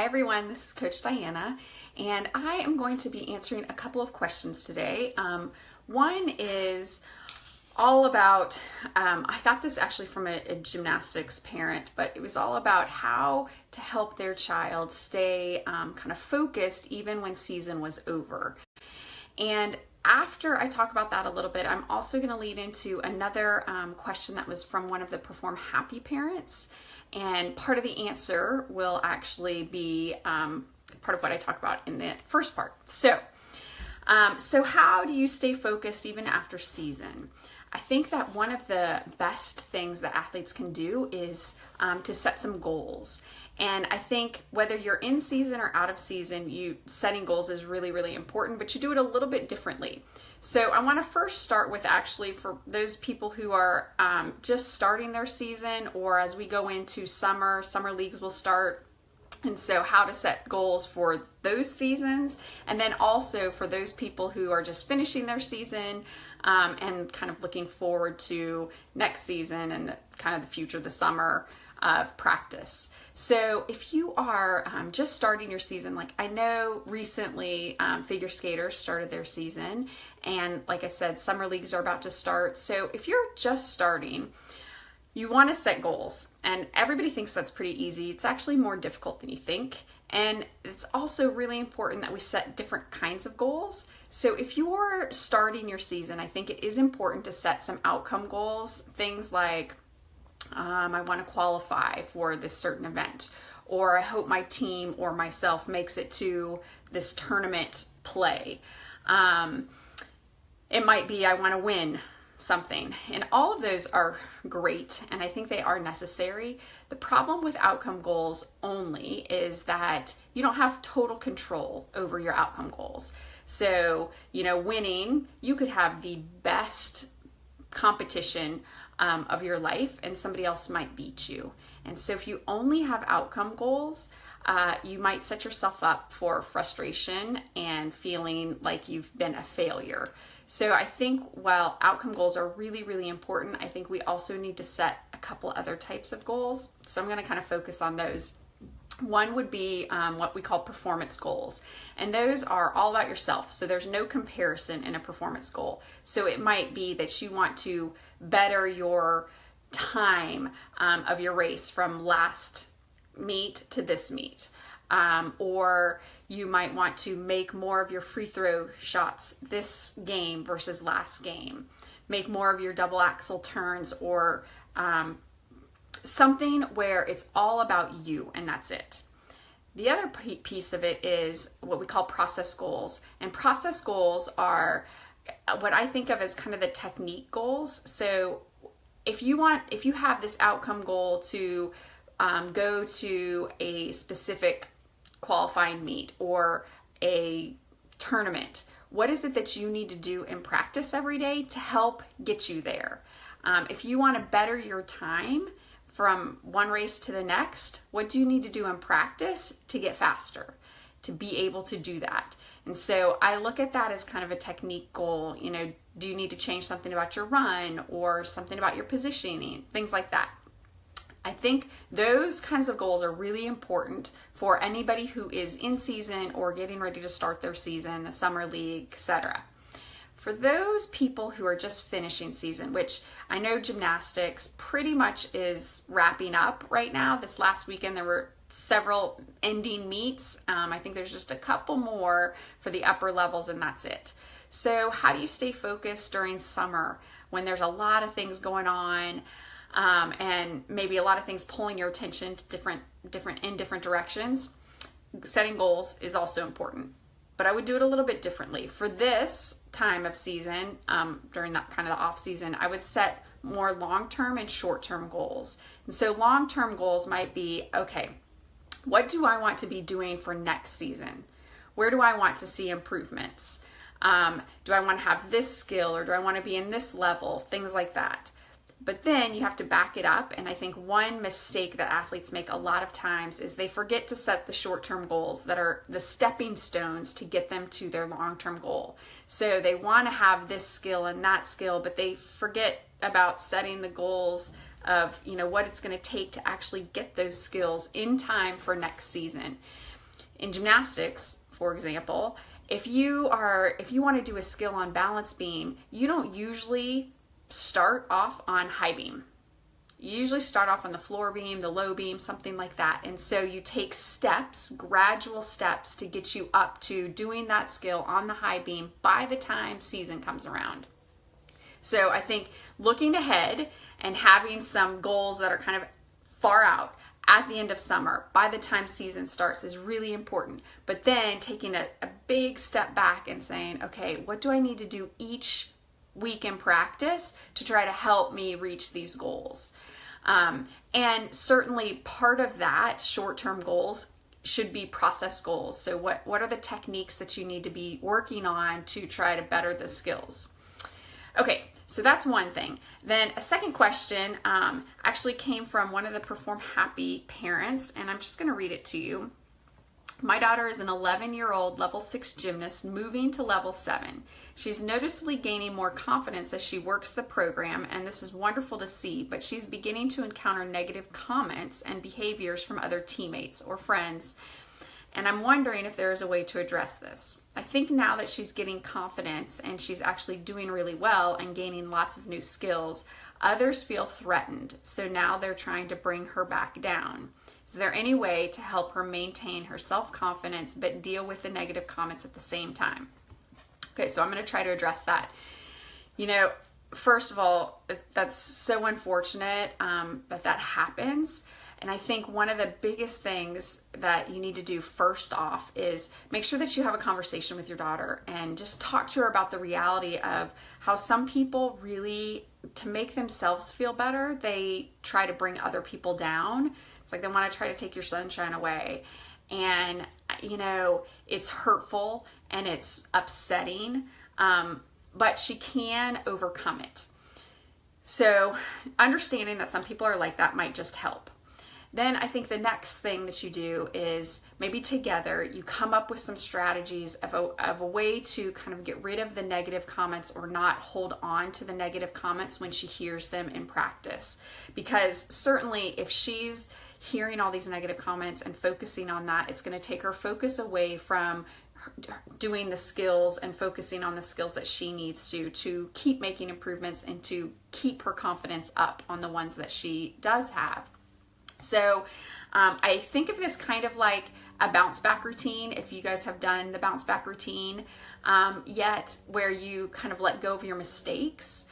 everyone, this is Coach Diana, and I am going to be answering a couple of questions today. One is all about, I got this actually from a gymnastics parent, but it was all about how to help their child stay kind of focused even when season was over. And after I talk about that a little bit, I'm also going to lead into another question that was from one of the Perform Happy parents. And part of the answer will actually be part of what I talk about in the first part. So how do you stay focused even after season? I think that one of the best things that athletes can do is to set some goals. And I think whether you're in season or out of season, setting goals is really, really important, but you do it a little bit differently. So I want to first start with actually for those people who are just starting their season, or as we go into summer leagues will start. And so how to set goals for those seasons, and then also for those people who are just finishing their season and kind of looking forward to next season and kind of the future, the summer of practice. So if you are just starting your season, like I know recently figure skaters started their season, and like I said, summer leagues are about to start. So if you're just starting, you want to set goals, and everybody thinks that's pretty easy. It's actually more difficult than you think. And it's also really important that we set different kinds of goals. So if you're starting your season, I think it is important to set some outcome goals, things like I want to qualify for this certain event, or I hope my team or myself makes it to this tournament play. It might be I want to win something, and all of those are great, and I think they are necessary. The problem with outcome goals only is that you don't have total control over your outcome goals. So, winning, you could have the best competition of your life, and somebody else might beat you. And so if you only have outcome goals, you might set yourself up for frustration and feeling like you've been a failure. So I think while outcome goals are really, really important, I think we also need to set a couple other types of goals. So I'm going to kind of focus on those. One would be what we call performance goals. And those are all about yourself. So there's no comparison in a performance goal. So it might be that you want to better your time of your race from last meet to this meet. Or you might want to make more of your free throw shots this game versus last game. Make more of your double axel turns, or something where it's all about you and that's it. The other piece of it is what we call process goals. And process goals are what I think of as kind of the technique goals. So if you have this outcome goal to go to a specific qualifying meet or a tournament, what is it that you need to do in practice every day to help get you there? If you want to better your time from one race to the next, what do you need to do in practice to get faster, to be able to do that? And so I look at that as kind of a technique goal. Do you need to change something about your run or something about your positioning, things like that? I think those kinds of goals are really important for anybody who is in season or getting ready to start their season, the summer league, etc. For those people who are just finishing season, which I know gymnastics pretty much is wrapping up right now. This last weekend there were several ending meets. I think there's just a couple more for the upper levels, and that's it. So how do you stay focused during summer when there's a lot of things going on? And maybe a lot of things pulling your attention to different directions? Setting goals is also important, but I would do it a little bit differently. For this time of season, during that kind of the off season, I would set more long-term and short-term goals. And so long-term goals might be, okay, what do I want to be doing for next season? Where do I want to see improvements? Do I want to have this skill, or do I want to be in this level? Things like that. But then you have to back it up. And I think one mistake that athletes make a lot of times is they forget to set the short-term goals that are the stepping stones to get them to their long-term goal. So they want to have this skill and that skill, but they forget about setting the goals of, what it's going to take to actually get those skills in time for next season. in gymnastics, for example, if you want to do a skill on balance beam, you don't usually start off on high beam. You usually start off on the floor beam, the low beam, something like that. And so you take steps, gradual steps, to get you up to doing that skill on the high beam by the time season comes around. So I think looking ahead and having some goals that are kind of far out at the end of summer, by the time season starts, is really important. But then taking a big step back and saying, okay, what do I need to do each week in practice to try to help me reach these goals? And certainly part of that short-term goals should be process goals. So what are the techniques that you need to be working on to try to better the skills? Okay, so that's one thing. Then a second question actually came from one of the Perform Happy parents, and I'm just going to read it to you. My daughter is an 11-year-old level 6 gymnast moving to level 7. She's noticeably gaining more confidence as she works the program, and this is wonderful to see, but she's beginning to encounter negative comments and behaviors from other teammates or friends, and I'm wondering if there is a way to address this. I think now that she's getting confidence and she's actually doing really well and gaining lots of new skills, others feel threatened, so now they're trying to bring her back down. Is there any way to help her maintain her self-confidence but deal with the negative comments at the same time? Okay, so I'm going to try to address that. You know, first of all, that's so unfortunate that happens. And I think one of the biggest things that you need to do first off is make sure that you have a conversation with your daughter and just talk to her about the reality of how some people really, to make themselves feel better, they try to bring other people down. It's like they want to try to take your sunshine away. And, you know, it's hurtful and it's upsetting, but she can overcome it. So understanding that some people are like that might just help. Then I think the next thing that you do is maybe together you come up with some strategies of a way to kind of get rid of the negative comments or not hold on to the negative comments when she hears them in practice. Because certainly if she's hearing all these negative comments and focusing on that, it's going to take her focus away from doing the skills and focusing on the skills that she needs to keep making improvements and to keep her confidence up on the ones that she does have. So I think of this kind of like a bounce back routine, if you guys have done the bounce back routine yet, where you kind of let go of your mistakes.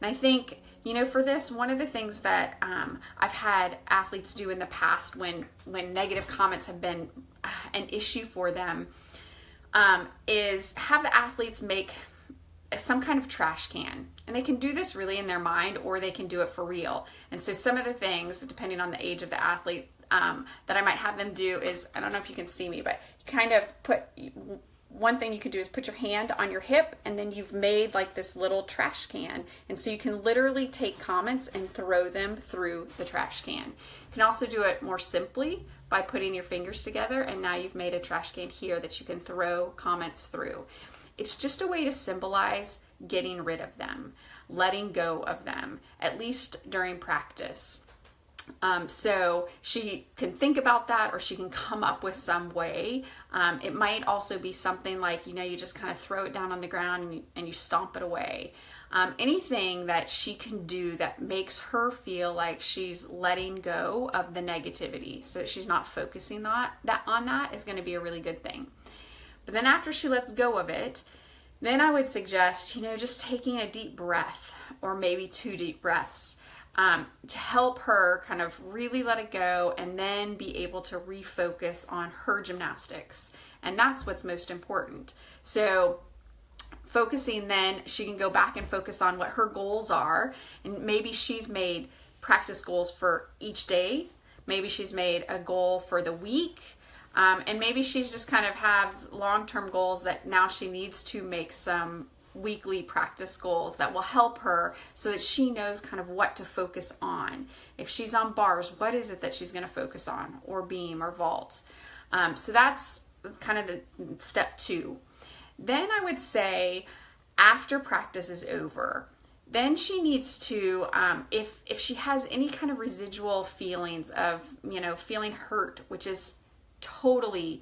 And I think, you know, for this, one of the things that I've had athletes do in the past when negative comments have been an issue for them is have the athletes make some kind of trash can. And they can do this really in their mind, or they can do it for real. And so some of the things, depending on the age of the athlete, that I might have them do is, I don't know if you can see me, but you kind of one thing you can do is put your hand on your hip, and then you've made like this little trash can. And so you can literally take comments and throw them through the trash can. You can also do it more simply by putting your fingers together, and now you've made a trash can here that you can throw comments through. It's just a way to symbolize getting rid of them, letting go of them, at least during practice. So she can think about that, or she can come up with some way. It might also be something like, you know, you just kind of throw it down on the ground and you stomp it away. Anything that she can do that makes her feel like she's letting go of the negativity, so that she's not focusing on that is going to be a really good thing. But then after she lets go of it, then I would suggest, you know, just taking a deep breath, or maybe 2 deep breaths, to help her kind of really let it go and then be able to refocus on her gymnastics. And that's what's most important. So focusing, then she can go back and focus on what her goals are. And maybe she's made practice goals for each day. Maybe she's made a goal for the week. And maybe she's just kind of has long-term goals that now she needs to make some weekly practice goals that will help her so that she knows kind of what to focus on. If she's on bars, what is it that she's going to focus on, or beam or vault? So that's kind of the step 2. Then I would say after practice is over, then she needs to, if she has any kind of residual feelings of, you know, feeling hurt, which is totally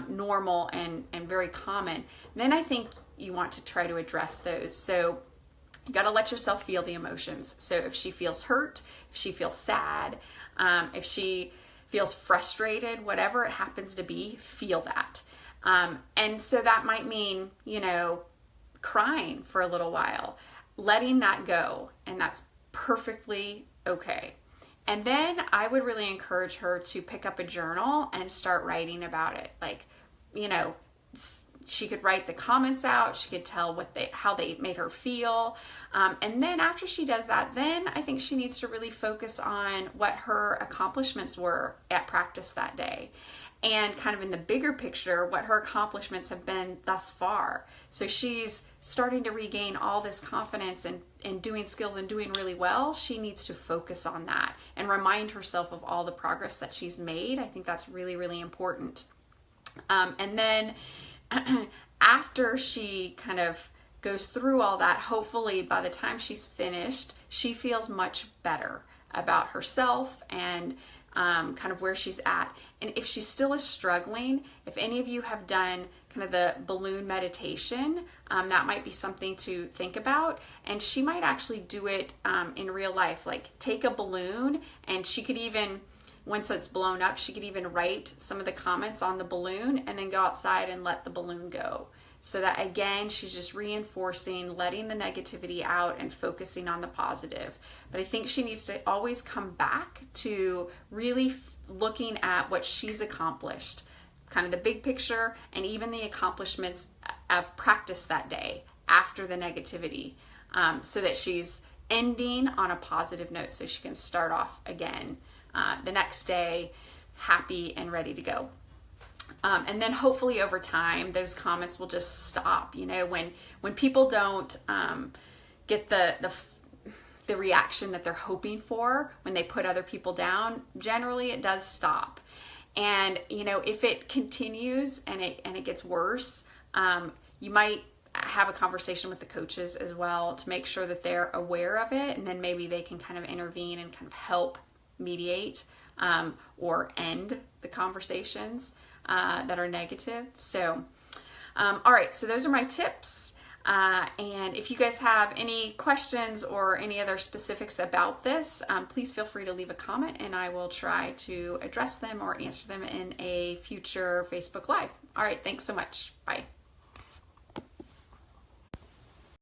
normal and very common, then I think you want to try to address those. So you got to let yourself feel the emotions. So if she feels hurt, if she feels sad, if she feels frustrated, whatever it happens to be, feel that. And so that might mean, crying for a little while, letting that go, and that's perfectly okay. And then I would really encourage her to pick up a journal and start writing about it. Like, she could write the comments out. She could tell how they made her feel. And then after she does that, then I think she needs to really focus on what her accomplishments were at practice that day. And kind of in the bigger picture, what her accomplishments have been thus far. So she's starting to regain all this confidence and doing skills and doing really well. She needs to focus on that and remind herself of all the progress that she's made. I think that's really, really important. And then after she kind of goes through all that, hopefully by the time she's finished, she feels much better about herself and kind of where she's at. And if she still is struggling, if any of you have done kind of the balloon meditation, that might be something to think about. And she might actually do it in real life, like take a balloon, and she could even, once it's blown up, she could even write some of the comments on the balloon and then go outside and let the balloon go. So that again, she's just reinforcing, letting the negativity out and focusing on the positive. But I think she needs to always come back to really looking at what she's accomplished, kind of the big picture, and even the accomplishments of practice that day after the negativity, so that she's ending on a positive note so she can start off again the next day happy and ready to go. And then hopefully over time, those comments will just stop. When people don't get the reaction that they're hoping for when they put other people down, generally it does stop. And if it continues and it gets worse, you might have a conversation with the coaches as well to make sure that they're aware of it, and then maybe they can kind of intervene and kind of help mediate or end the conversations that are negative. So, all right, so those are my tips. And if you guys have any questions or any other specifics about this, please feel free to leave a comment and I will try to address them or answer them in a future Facebook Live. All right, thanks so much. Bye.